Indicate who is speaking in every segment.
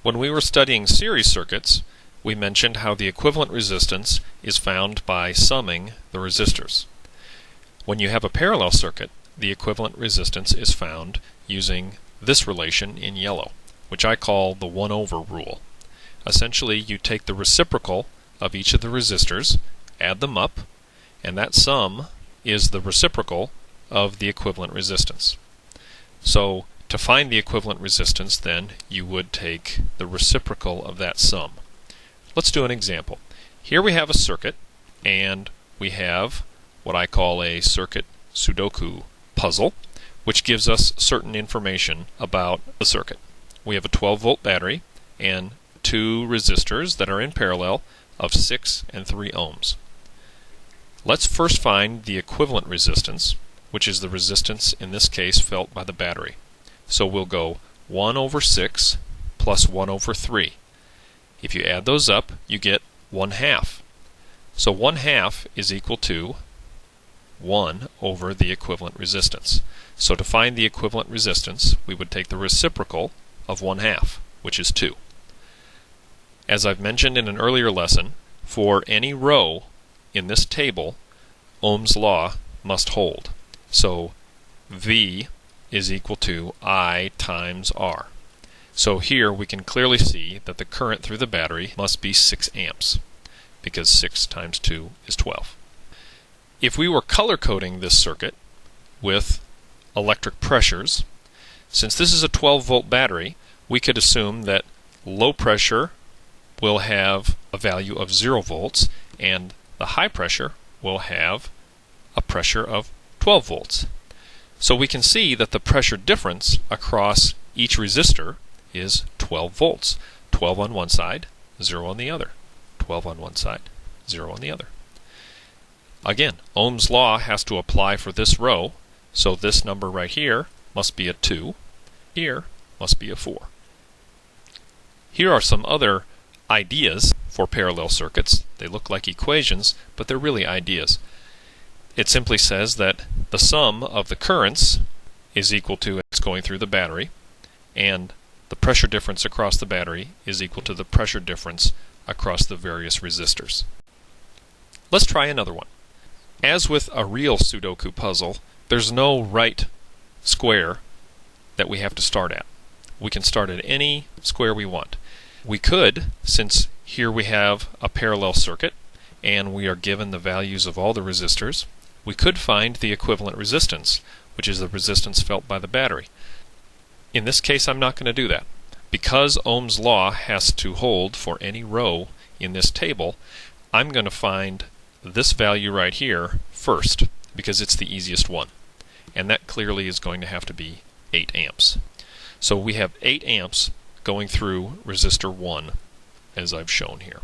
Speaker 1: When we were studying series circuits, we mentioned how the equivalent resistance is found by summing the resistors. When you have a parallel circuit, the equivalent resistance is found using this relation in yellow, which I call the 1/over rule. Essentially, you take the reciprocal of each of the resistors, add them up, and that sum is the reciprocal of the equivalent resistance. So, to find the equivalent resistance, then, you would take the reciprocal of that sum. Let's do an example. Here we have a circuit, and we have what I call a circuit Sudoku puzzle, which gives us certain information about the circuit. We have a 12-volt battery and two resistors that are in parallel of 6 and 3 ohms. Let's first find the equivalent resistance, which is the resistance in this case felt by the battery. So we'll go 1/6 plus 1/3. If you add those up, you get 1/2. So 1/2 is equal to 1 over the equivalent resistance. So to find the equivalent resistance, we would take the reciprocal of 1/2, which is 2. As I've mentioned in an earlier lesson, for any row in this table, Ohm's law must hold. So V is equal to I times R. So here we can clearly see that the current through the battery must be 6 amps, because 6 times 2 is 12. If we were color coding this circuit with electric pressures, since this is a 12-volt battery, we could assume that low pressure will have a value of 0 volts, and the high pressure will have a pressure of 12 volts. So we can see that the pressure difference across each resistor is 12 volts. 12 on one side, 0 on the other. 12 on one side, 0 on the other. Again, Ohm's law has to apply for this row, so this number right here must be a 2, here must be a 4. Here are some other ideas for parallel circuits. They look like equations, but they're really ideas. It simply says that the sum of the currents is equal to what's going through the battery, and the pressure difference across the battery is equal to the pressure difference across the various resistors. Let's try another one. As with a real Sudoku puzzle, there's no right square that we have to start at. We can start at any square we want. We could, since here we have a parallel circuit and we are given the values of all the resistors, we could find the equivalent resistance, which is the resistance felt by the battery. In this case, I'm not going to do that. Because Ohm's law has to hold for any row in this table, I'm going to find this value right here first, because it's the easiest one. And that clearly is going to have to be 8 amps. So we have 8 amps going through resistor 1, as I've shown here.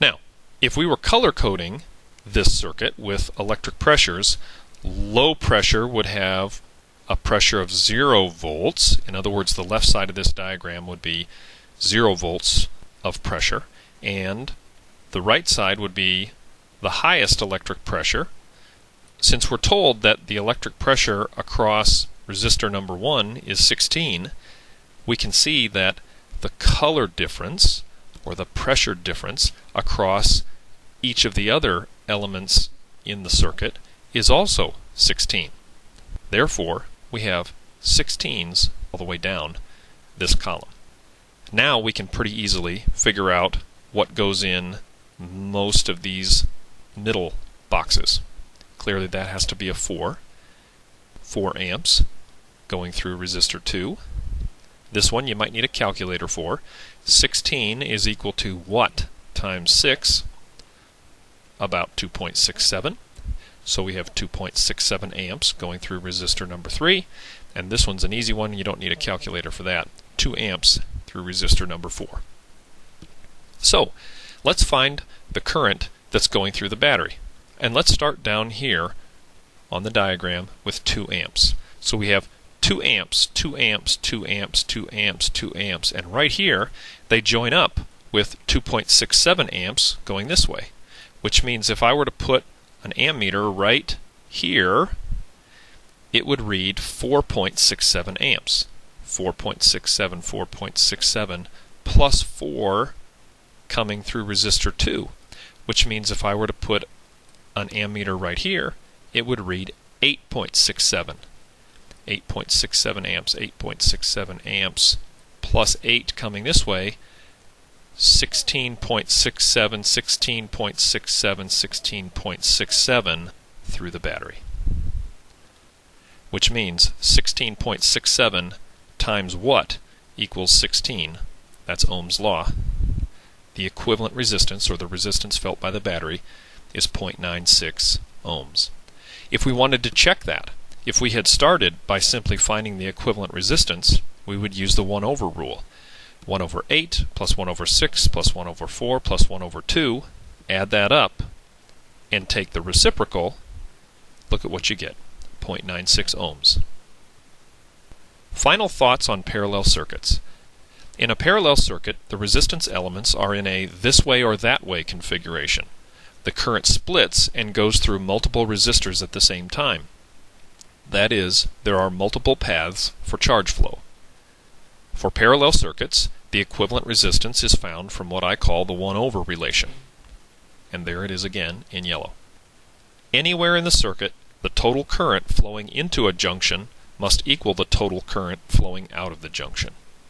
Speaker 1: Now, if we were color coding this circuit with electric pressures, low pressure would have a pressure of 0 volts. In other words, the left side of this diagram would be 0 volts of pressure, and the right side would be the highest electric pressure. Since we're told that the electric pressure across resistor number 1 is 16, we can see that the color difference, or the pressure difference, across each of the other elements in the circuit is also 16. Therefore, we have 16s all the way down this column. Now we can pretty easily figure out what goes in most of these middle boxes. Clearly that has to be a 4 amps going through resistor 2. This one you might need a calculator for. 16 is equal to what times 6? About 2.67. So we have 2.67 amps going through resistor number 3. And this one's an easy one, you don't need a calculator for that. 2 amps through resistor number 4. So, let's find the current that's going through the battery. And let's start down here on the diagram with 2 amps. So we have 2 amps, 2 amps, 2 amps, 2 amps, 2 amps, and right here they join up with 2.67 amps going this way, which means if I were to put an ammeter right here, it would read 4.67 amps. 4.67, 4.67, plus 4 coming through resistor 2, which means if I were to put an ammeter right here, it would read 8.67. 8.67 amps, 8.67 amps, plus 8 coming this way, 16.67, 16.67, 16.67 through the battery. Which means 16.67 times what equals 16. That's Ohm's law. The equivalent resistance, or the resistance felt by the battery, is 0.96 ohms. If we wanted to check that, if we had started by simply finding the equivalent resistance, we would use the 1 over rule. 1 over 8 plus 1 over 6 plus 1 over 4 plus 1 over 2, add that up, and take the reciprocal, look at what you get, 0.96 ohms. Final thoughts on parallel circuits. In a parallel circuit, the resistance elements are in a this way or that way configuration. The current splits and goes through multiple resistors at the same time. That is, there are multiple paths for charge flow. For parallel circuits, the equivalent resistance is found from what I call the 1 over relation. And there it is again in yellow. Anywhere in the circuit, the total current flowing into a junction must equal the total current flowing out of the junction.